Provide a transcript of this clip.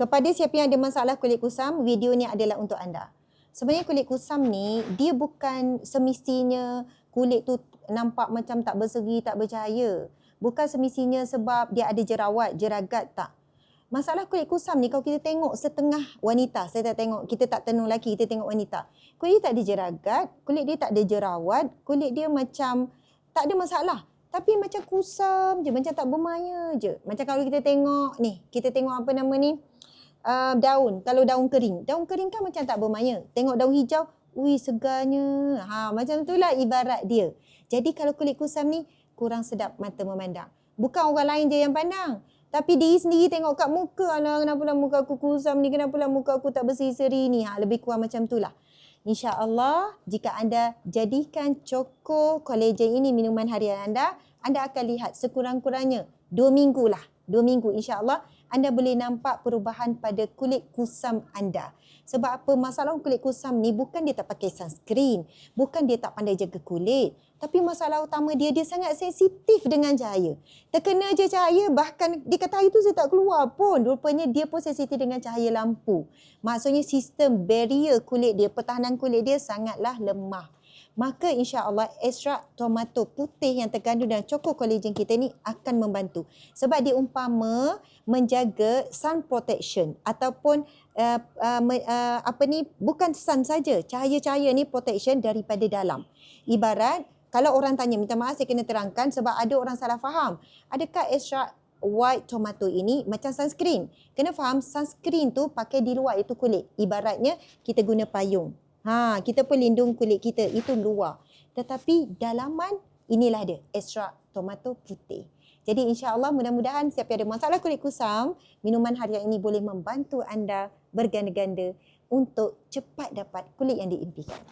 Kepada siapa yang ada masalah kulit kusam, video ni adalah untuk anda. Sebenarnya kulit kusam ni, dia bukan semestinya kulit tu nampak macam tak berseri, tak bercahaya. Bukan semestinya sebab dia ada jerawat, jeragat, tak. Masalah kulit kusam ni kalau kita tengok setengah wanita, saya tak tengok, kita tak tenung lelaki, kita tengok wanita. Kulit dia tak ada jeragat, kulit dia tak ada jerawat, kulit dia macam tak ada masalah. Tapi macam kusam je, macam tak bermaya je. Macam kalau kita tengok ni, kita tengok apa nama ni, daun. Kalau daun kering kan macam tak bermaya. Tengok daun hijau, ui segarnya. Macam itulah ibarat dia. Jadi kalau kulit kusam ni kurang sedap mata memandang. Bukan orang lain je yang pandang. Tapi diri sendiri tengok kat muka, alah kenapalah muka aku kusam ni, kenapalah muka aku tak berseri-seri ni. Lebih kurang macam itulah. InsyaAllah jika anda jadikan Choco Collagen ini minuman harian anda akan lihat sekurang-kurangnya 2 minggu lah. 2 minggu insyaAllah anda boleh nampak perubahan pada kulit kusam anda. Sebab apa? Masalah kulit kusam ni bukan dia tak pakai sunscreen, bukan dia tak pandai jaga kulit. Tapi masalah utama dia sangat sensitif dengan cahaya. Terkena je cahaya, bahkan dia kata hari tu saya tak keluar pun. Rupanya dia pun sensitif dengan cahaya lampu. Maksudnya sistem barrier kulit dia, pertahanan kulit dia sangatlah lemah. Maka insya-Allah ekstrak tomato putih yang terkandung dalam Choco Collagen kita ni akan membantu. Sebab dia umpama menjaga sun protection ataupun bukan sun saja, cahaya-cahaya ni protection daripada dalam. Ibarat kalau orang tanya, minta maaf saya kena terangkan sebab ada orang salah faham. Adakah ekstrak white tomato ini macam sunscreen? Kena faham sunscreen tu pakai di luar itu kulit. Ibaratnya kita guna payung. Kita pelindung kulit kita, itu luar. Tetapi dalaman inilah dia, ekstrak tomato putih. Jadi insya-Allah mudah-mudahan siapa yang ada masalah kulit kusam, minuman harian ini boleh membantu anda berganda-ganda untuk cepat dapat kulit yang diimpikan.